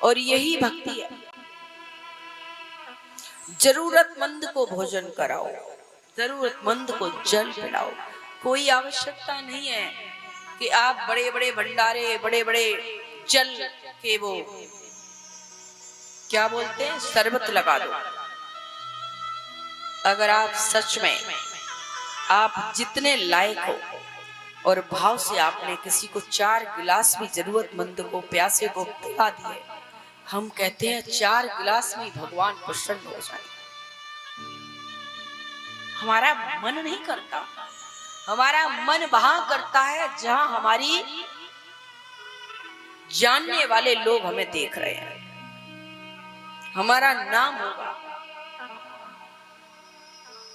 और यही भक्ति है। जरूरतमंद को भोजन कराओ, जरूरतमंद को जल पिलाओ। कोई आवश्यकता नहीं है कि आप बड़े बड़े भंडारे, बड़े बड़े जल के वो क्या बोलते हैं शरबत लगा दो। अगर आप सच में आप जितने लायक हो और भाव से आपने किसी को 4 गिलास भी जरूरतमंद को, प्यासे को पिला दिए, हम कहते हैं 4 गिलास में भगवान प्रसन्न हो जाए। हमारा मन नहीं करता, हमारा मन वहां करता है जहां हमारी जानने वाले लोग हमें देख रहे हैं, हमारा नाम होगा,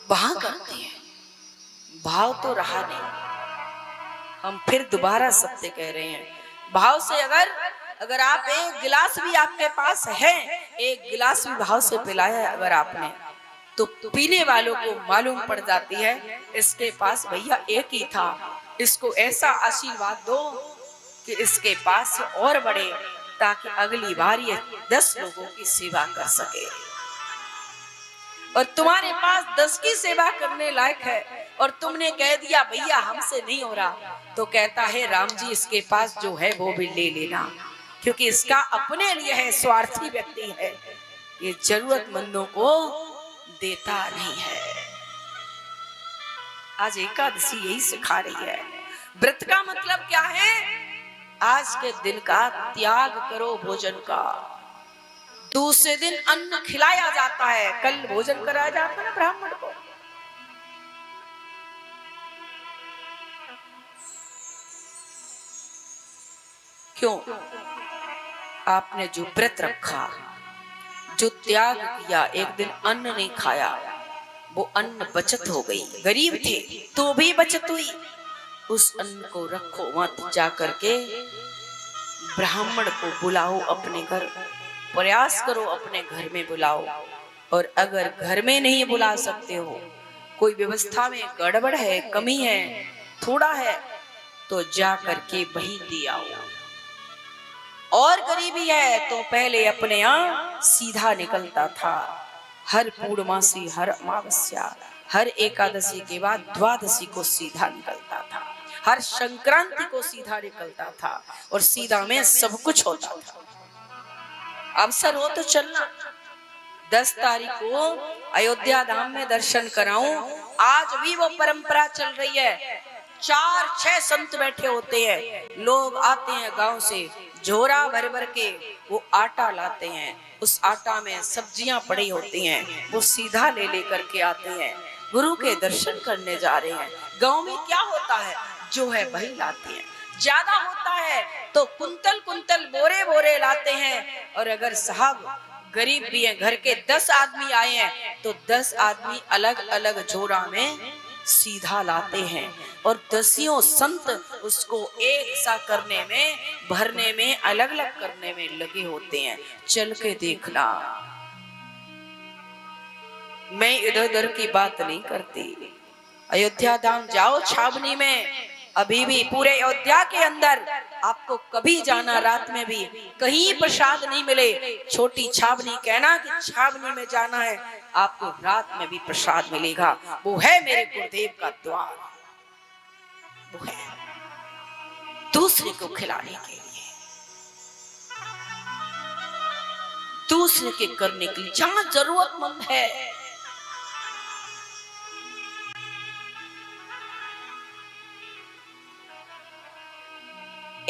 वहां करते हैं। भाव तो रहा नहीं। हम फिर दोबारा सत्य कह रहे हैं, भाव से अगर आप एक गिलास भी आपके पास है, एक गिलास भी भाव से पिलाया है अगर आपने, तो पीने वालों को मालूम पड़ जाती है इसके पास भैया एक ही था, इसको ऐसा आशीर्वाद दो कि इसके पास और बढ़े, ताकि अगली बार ये 10 लोगों की सेवा कर सके। और तुम्हारे पास 10 की सेवा करने लायक है और तुमने कह दिया भैया हमसे नहीं हो रहा, तो कहता है राम जी इसके पास जो है वो भी ले लेना, क्योंकि इसका अपने लिए है, स्वार्थी व्यक्ति है, ये जरूरतमंदों को देता नहीं है। आज एकादशी यही सिखा रही है। व्रत का मतलब क्या है? आज के दिन का त्याग करो भोजन का। दूसरे दिन अन्न खिलाया जाता है, कल भोजन कराया जाता है ना ब्राह्मण को। क्यों? आपने जो व्रत रखा, जो त्याग किया, एक दिन अन्न नहीं खाया, वो अन्न बचत हो गई। गरीब थे तो भी बचत हुई। उस अन्न को रखो मत, जा करके ब्राह्मण को बुलाओ अपने घर, प्रयास करो अपने घर में बुलाओ। और अगर घर में नहीं बुला सकते हो, कोई व्यवस्था में गड़बड़ है, कमी है, थोड़ा है, तो जा करके वहीं दे आओ। और गरीबी है तो पहले अपने यहाँ सीधा निकलता था। हर पूर्णमासी, हर अमावस्या, हर एकादशी के बाद द्वादशी को सीधा निकलता था, हर संक्रांति को सीधा निकलता था, और सीधा में सब कुछ होता था। अवसर हो तो चलना। 10 तारीख को अयोध्या धाम में दर्शन कराऊं। आज भी वो परंपरा चल रही है। 4-6 संत बैठे होते हैं, लोग आते हैं गांव से, झोरा भर भर के वो आटा लाते हैं, उस आटा में सब्जियां पड़ी होती हैं, वो सीधा ले लेकर के आते हैं, गुरु के दर्शन करने जा रहे हैं। गांव में क्या होता है, जो है वही लाते हैं। ज्यादा होता है तो कुंतल कुंतल, बोरे बोरे लाते हैं। और अगर साहब गरीब भी है, घर के 10 आदमी आए हैं, तो 10 आदमी अलग अलग झोरा में सीधा लाते हैं, और 10 संत उसको एक सा करने में, भरने में, अलग अलग करने में लगे होते हैं। चल के देखना। मैं इधर उधर की बात नहीं करती। अयोध्या धाम जाओ, छावनी में अभी भी पूरे अयोध्या के अंदर आपको कभी जाना, रात में भी कहीं प्रसाद नहीं मिले, छोटी छावनी कहना कि छावनी में जाना है, आपको रात में भी प्रसाद मिलेगा। वो है मेरे गुरुदेव का द्वार, वो है दूसरे को खिलाने के लिए, दूसरे के करने के लिए, जहां जरूरतमंद है।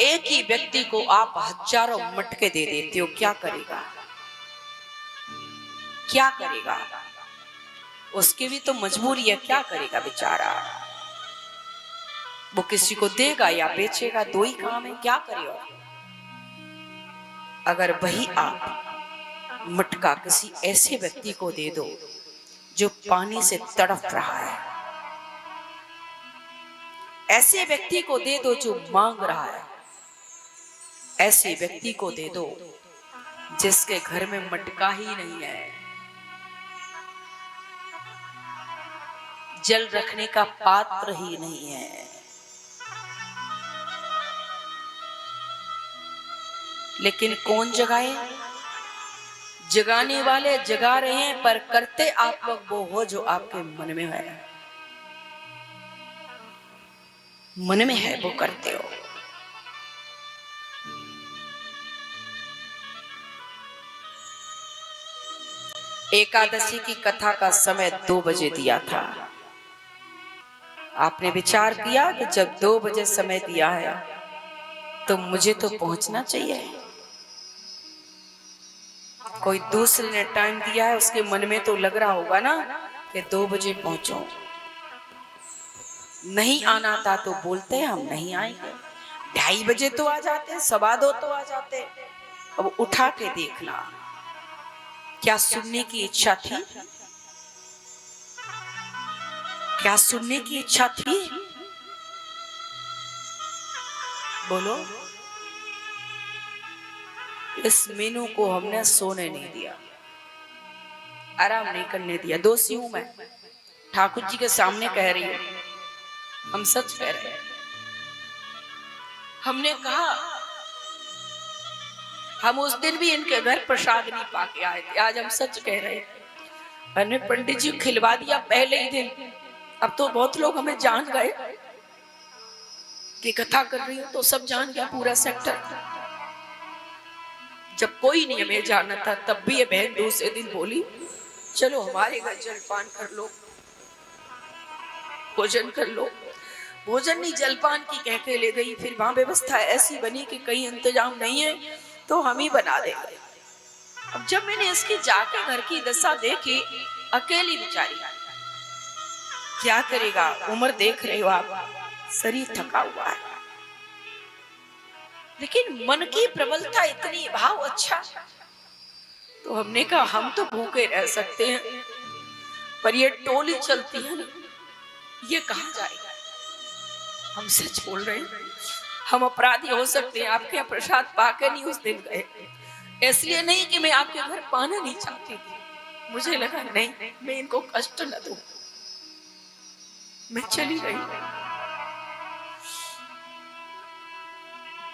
एक ही व्यक्ति को आप हजारों मटके दे देते हो, क्या करेगा? क्या करेगा? उसकी भी तो मजबूरी है, क्या करेगा बेचारा? वो किसी को देगा या बेचेगा, दो ही काम है, क्या करेगा? अगर वही आप मटका किसी ऐसे व्यक्ति को दे दो जो पानी से तड़प रहा है, ऐसे व्यक्ति को दे दो जो मांग रहा है, ऐसे व्यक्ति को दे दो जिसके घर में मटका ही नहीं है, जल रखने का पात्र ही नहीं है, लेकिन कौन जगाए? जगाने वाले जगा रहे हैं, पर करते आप लोग वो हो जो आपके मन में है। मन में है वो करते हो। एकादशी की कथा का समय 2 बजे दिया था। आपने विचार किया कि जब 2 बजे समय दिया है तो मुझे तो पहुंचना चाहिए। कोई दूसरे ने टाइम दिया है, उसके मन में तो लग रहा होगा ना कि 2 बजे पहुंचो। नहीं आना था तो बोलते हम नहीं आएंगे, 2:30 बजे तो आ जाते, 2:15 तो आ जाते। अब उठा के देखना, क्या सुनने की इच्छा थी? क्या सुनने की इच्छा थी? बोलो। इस मीनू को हमने सोने नहीं दिया, आराम नहीं करने दिया। दोषी हूं मैं, ठाकुर जी के सामने कह रही हूं, हम सच कह रहे हैं। हमने कहा हम उस दिन भी इनके घर प्रसाद नहीं पाके आए थे, आज हम सच कह रहे हैं। हमने पंडित जी खिलवा दिया पहले ही दिन। अब तो बहुत लोग हमें जान गए कि कथा कर रही हूं, तो सब जान गया पूरा सेक्टर। जब कोई नहीं हमें जाना था तब भी ये बहन दूसरे दिन बोली चलो हमारे घर जलपान कर लो, भोजन कर लो। भोजन नहीं जलपान की कह के ले गई। फिर वहां व्यवस्था ऐसी बनी कि कहीं इंतजाम नहीं है तो हम ही बना देंगे। अब जब मैंने इसकी जाके घर की दशा देखी, अकेली बेचारी, क्या करेगा, उम्र देख रहे हो आप, शरीर थका हुआ है, लेकिन मन की प्रबलता इतनी, भाव अच्छा। तो हमने कहा हम तो भूखे रह सकते हैं, पर ये टोली चलती है ना, ये कहां जाएगा। हम सच बोल रहे हैं, हम अपराधी हो सकते हैं। आपके यहाँ प्रसाद पाके नहीं उस दिन गए, इसलिए नहीं कि मैं आपके घर पाना नहीं चाहती थी, मुझे लगा नहीं मैं इनको कष्ट न दूं, मैं चली गई।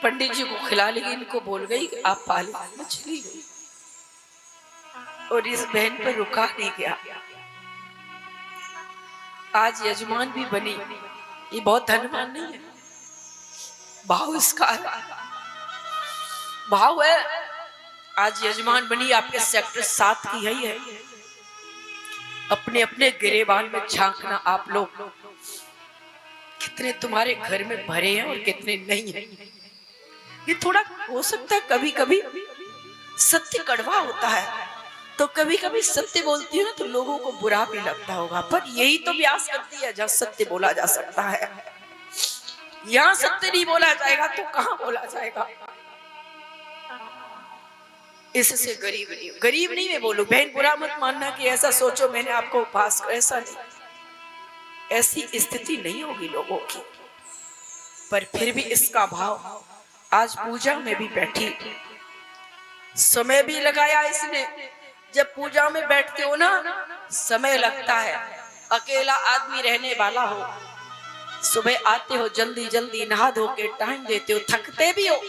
पंडित जी को खिला ली, इनको बोल गई आप पाले, मैं चली गई। और इस बहन पर रुका नहीं गया। आज यजमान भी बनी, ये बहुत धनवान नहीं है, भाव इसका भाव है। आज यजमान बनी, आपके सेक्टर 7 की है। अपने अपने गिरेबान में झांकना आप लोग, कितने तुम्हारे घर में भरे हैं और कितने नहीं है। ये थोड़ा हो सकता है कभी कभी सत्य कड़वा होता है, तो कभी कभी सत्य बोलती है ना तो लोगों को बुरा भी लगता होगा, पर यही तो व्यास करती है जहाँ सत्य बोला जा सकता है। यहाँ सत्य नहीं बोला जाएगा तो कहाँ बोला जाएगा। इससे गरीब नहीं, गरीब नहीं मैं बोलूं, बहन बुरा मत मानना कि ऐसा सोचो मैंने आपको पास कर, ऐसा नहीं, ऐसी स्थिति नहीं होगी लोगों की। पर फिर भी इसका भाव, आज पूजा में भी बैठी, समय भी लगाया इसने। जब पूजा में बैठते हो ना, समय लगता है। अकेला आदमी रहने वाला हो, सुबह आते हो जल्दी जल्दी नहा धो के टाइम देते हो, थकते भी हो,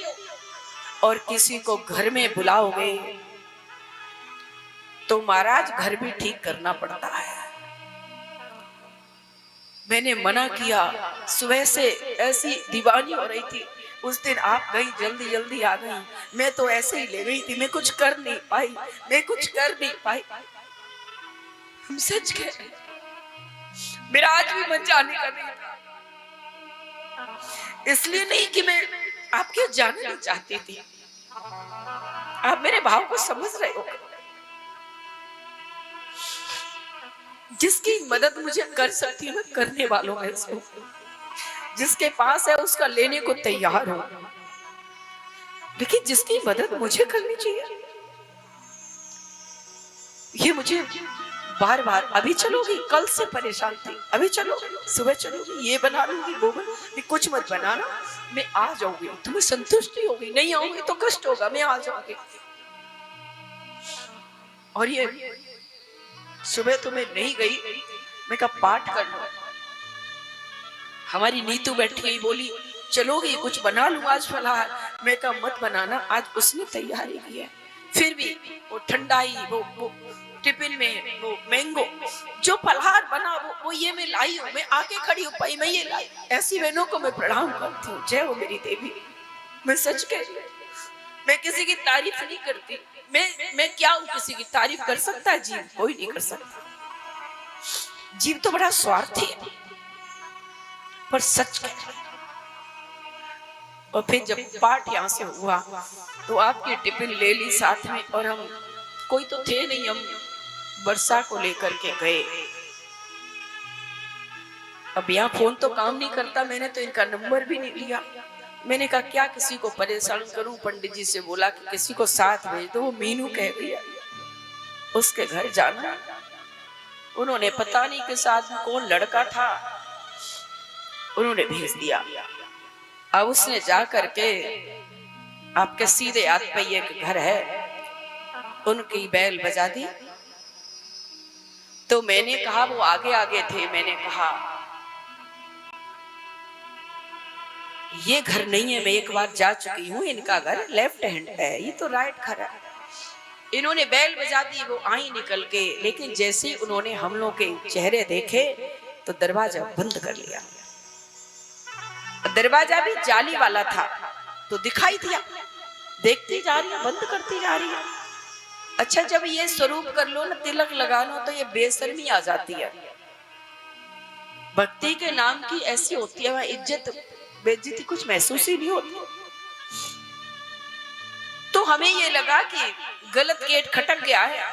और किसी को घर में बुलाओगे तो महाराज घर भी ठीक करना पड़ता है। मैंने मना किया, सुबह से ऐसी दीवानी हो रही थी, उस दिन आप गई, जल्दी जल्दी आ गई, मैं तो ऐसे ही ले गई थी, मैं कुछ कर नहीं पाई, मैं कुछ कर नहीं पाई। हम सच कह रहे, मेरा आज भी मन जाने का नहीं था, इसलिए नहीं कि मैं आपके जाना नहीं चाहती थी, आप मेरे भाव को समझ रहे हो। जिसकी मदद मुझे कर सकती हूँ मैं करने वालों में से, जिसके पास है उसका लेने को तैयार हूं, लेकिन जिसकी मदद मुझे करनी चाहिए, ये मुझे बार बार, अभी चलोगी, कल से परेशान थी, अभी चलो, सुबह चलोगी, ये बना लूंगी, वो बना, कुछ मत बनाना, मैं आ जाऊंगी, तुम्हें संतुष्टि होगी, नहीं आऊंगी तो कष्ट होगा, मैं आ जाऊंगी। और ये सुबह तो मैं नहीं गई, मैं कहा पाठ कर लो। हमारी नीतू बैठी गई, बोली चलोगी कुछ बना लूं आज फलाहार, मैं कहा मत बनाना, आज उसने तैयारी की है, फिर भी वो ठंडाई, वो टिफिन में वो मैंगो जो पलहार बना वो ये मैं लाई हूँ, मैं आके खड़ी हूँ भाई, मैं ये लाई। ऐसी बहनों को मैं प्रणाम करती हूँ। जय हो मेरी देवी। मैं सच कह रही हूँ, मैं किसी की तारीफ नहीं करती। मैं क्या हूँ, किसी की तारीफ कर सकता है जीव? कोई नहीं कर सकता। जीव तो बड़ा स्वार्थी है, पर सच कह रही। और फिर जब पाठ यहाँ से हुआ तो आपकी टिफिन ले ली साथ में, और हम कोई तो थे नहीं, हम वर्षा को लेकर के गए। अब यहाँ फोन तो काम नहीं करता, मैंने तो इनका नंबर भी नहीं लिया। मैंने कहा क्या किसी को परेशान करूं? पंडित जी से बोला कि किसी को साथ भेज दो। वो मीनू कह रही है उसके घर जाना। उन्होंने पता नहीं कि साथ में कौन लड़का था, उन्होंने भेज दिया। अब उसने जा करके आपके सीधे हाथ पे एक घर है, उनकी बैल बजा दी। तो मैंने कहा, वो आगे आगे थे, मैंने कहा ये घर नहीं है, मैं एक बार जा चुकी हूँ, इनका घर लेफ्ट हैंड है, ये तो राइट घर है। इन्होंने बैल बजा दी, वो आई निकल के, लेकिन जैसे ही उन्होंने हम लोग के चेहरे देखे तो दरवाजा बंद कर लिया। दरवाजा भी जाली वाला था तो दिखाई दिया, देखती जा रही है, बंद करती जा रही है। अच्छा, जब ये स्वरूप कर लो ना, तिलक लगा लो, तो ये बेशर्मी आ जाती है। भक्ति के नाम की ऐसी होती है, वह इज्जत बेइज्जती कुछ महसूस ही नहीं होती। तो हमें ये लगा कि गलत गेट खटक गया है,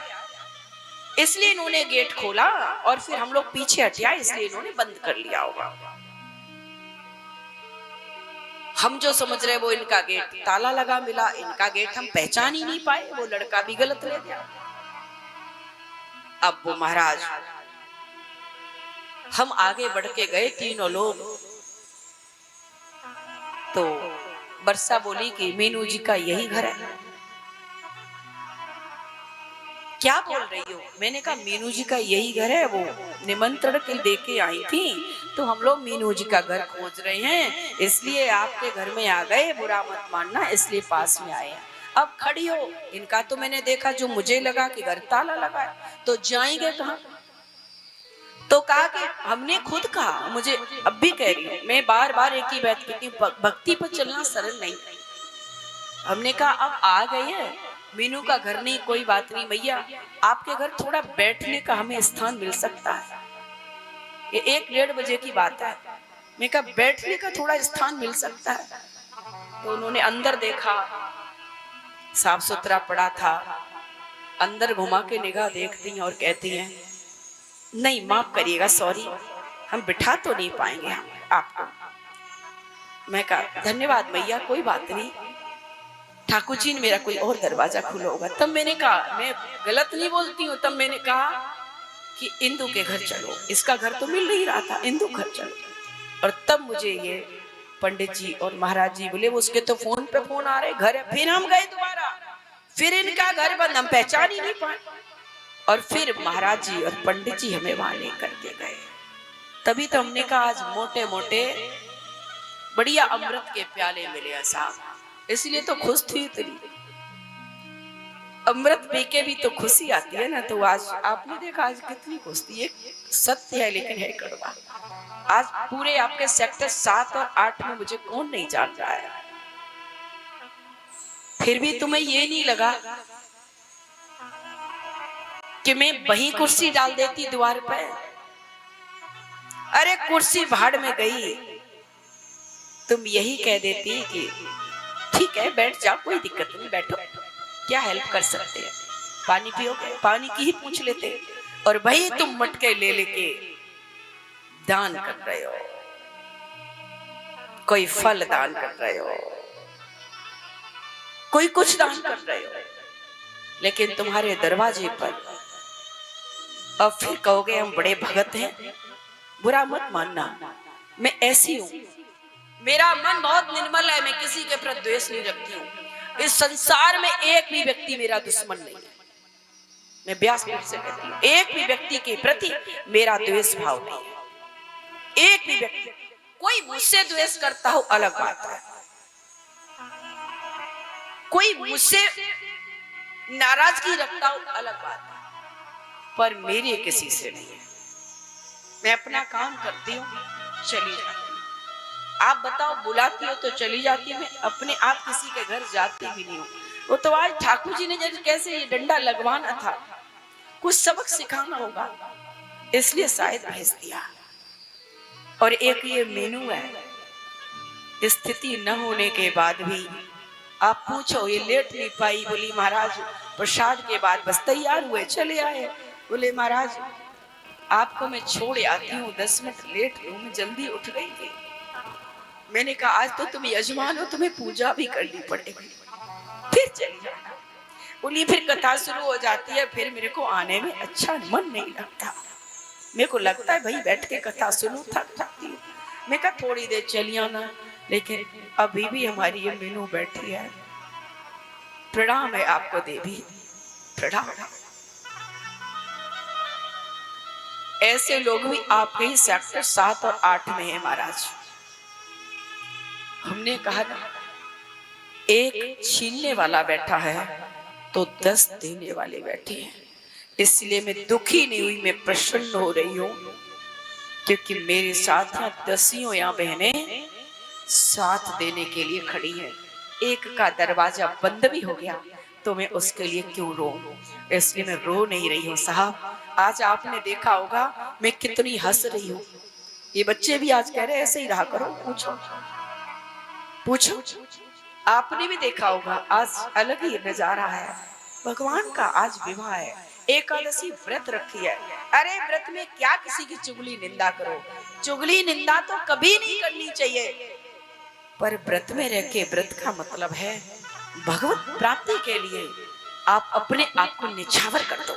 इसलिए इन्होंने गेट खोला, और फिर हम लोग पीछे हटिया, इसलिए इन्होंने बंद कर लिया होगा। हम जो समझ रहे वो इनका गेट ताला लगा मिला, इनका गेट हम पहचान ही नहीं पाए, वो लड़का भी गलत ले गया। अब वो महाराज, हम आगे बढ़ के गए तीनों लोग, तो वर्षा बोली कि मीनू जी का यही घर है। क्या बोल रही हो? मैंने कहा मीनू जी का यही घर है, वो निमंत्रण के देके आई थी, तो हम लोग मीनू जी का घर खोज रहे हैं, इसलिए आपके घर में आ गए, बुरा मत मानना, इसलिए पास में आए हैं। अब खड़ी हो, इनका तो मैंने देखा, जो मुझे लगा कि घर ताला लगा है, तो जाएंगे कहाँ? तो कहा कि हमने खुद कहा, मुझे अब भी कह रही हूँ, मैं बार बार एक ही बात कहती हूँ, भक्ति पर चलना सरल नहीं। हमने कहा अब आ गए हैं, मीनू का घर नहीं, कोई बात नहीं भैया, आपके घर थोड़ा बैठने का हमें स्थान मिल सकता है। ये 1-1:30 बजे की बात है। मैं कहा बैठने का थोड़ा स्थान मिल सकता है। तो उन्होंने अंदर देखा, साफ सुथरा पड़ा था। अंदर घुमा के निगाह देखती हैं और कहती हैं नहीं माफ करिएगा, सॉरी, हम बिठा तो नहीं पाएंगे हम आपको। मैं कहा धन्यवाद भैया, कोई बात नहीं, ठाकुर जी ने मेरा कोई और दरवाजा खुला होगा। तब मैंने कहा, मैं गलत नहीं बोलती हूँ, तब मैंने कहा कि इंदु के घर चलो, इसका घर तो मिल नहीं रहा था, इंदु घर चलो। और तब मुझे ये पंडित जी और महाराज जी बोले, उसके तो फोन पे फोन आ रहे, घर है। फिर हम गए दोबारा, फिर इनका घर बंद, हम पहचान ही नहीं पाए। और फिर महाराज जी और पंडित जी हमें वहां लेकर के गए। तभी तो हमने कहा आज मोटे मोटे बढ़िया अमृत के प्याले मिले साहब, इसलिए तो खुश थी इतनी। अमृत पी के भी तो खुशी आती है ना। तो आज आपने देखा आज कितनी खुश थी। एक सत्य है लेकिन है कड़वा। आज पूरे आपके सेक्टर 7 और 8 में मुझे कौन नहीं जान रहा है, फिर भी तुम्हें ये नहीं लगा कि मैं वही कुर्सी डाल देती द्वार पे? अरे कुर्सी भाड़ में गई, तुम यही कह देती कि ठीक है बैठ जाओ, कोई दिक्कत नहीं, बैठो, क्या हेल्प कर सकते हैं, पानी पियोगे, पानी की ही पूछ लेते। और भाई तुम मटके ले लेके दान कर रहे हो, कोई फल दान कर रहे हो, कोई कुछ दान कर रहे हो, लेकिन तुम्हारे दरवाजे पर अब फिर कहोगे हम बड़े भगत हैं। बुरा मत मानना, मैं ऐसी हूं, मेरा मन बहुत निर्मल है, मैं किसी के प्रति द्वेष नहीं रखती हूँ। इस संसार में एक भी व्यक्ति मेरा दुश्मन नहीं है, मैं व्यासपीठ से कहती हूँ, एक भी व्यक्ति के प्रति मेरा द्वेष भाव नहीं है। एक भी व्यक्ति, कोई मुझसे द्वेष करता हो अलग बात है, कोई मुझसे नाराजगी रखता हूं अलग बात है, पर मेरे किसी से नहीं है। मैं अपना काम करती हूँ, चली जाती हूँ। आप बताओ, बुलाती हो तो चली जाती हूँ, मैं अपने आप किसी के घर जाती भी नहीं हूँ। वो तो आज ठाकुर जी ने जैसे कैसे ये डंडा लगवाना था, कुछ सबक सिखाना होगा, इसलिए शायद भेज दिया। और एक ये मीनू है, स्थिति न होने के बाद भी आप पूछो ये लेट नहीं पाई। बोली महाराज प्रसाद के बाद बस तैयार हुए चले आए। बोले महाराज आपको मैं छोड़ आती हूँ, 10 मिनट लेट हूँ, मैं जल्दी उठ गई थी। मैंने कहा आज तो तुम यजमान हो, तुम्हें पूजा भी करनी पड़ेगी, फिर चली जाना। बोली फिर कथा शुरू हो जाती है, फिर मेरे को आने में अच्छा मन नहीं लगता। मेरे को लगता है भाई बैठ के कथा सुनूं, थक जाती हूँ। मैं कहा थोड़ी देर चली आना, लेकिन अभी भी हमारी ये मीनू बैठी है। प्रणाम है आपको देवी, प्रणाम है। ऐसे लोग भी आपके ही सेक्टर 7 और 8 में है महाराज। हमने कहा ना, एक छीनने वाला बैठा है तो 10 देने वाले बैठे हैं। इसलिए मैं दुखी नहीं हुई, मैं प्रसन्न हो रही हूँ, क्योंकि मेरे साथ यहाँ दसियों या बहनें साथ देने के लिए खड़ी है। एक का दरवाजा बंद भी हो गया तो मैं उसके लिए क्यों रो, इसलिए मैं रो नहीं रही हूँ साहब। आज आपने देखा होगा मैं कितनी हंस रही हूँ। ये बच्चे भी आज कह रहे ऐसे ही रहा करो, पूछो पूछो। आपने भी देखा होगा आज अलग ही नजारा है। भगवान का आज विवाह है, एकादशी व्रत रखी है। अरे व्रत में क्या किसी की चुगली निंदा करो, चुगली निंदा तो कभी नहीं करनी चाहिए, पर व्रत में रह के, व्रत का मतलब है भगवत प्राप्ति के लिए आप अपने आप को निछावर कर दो।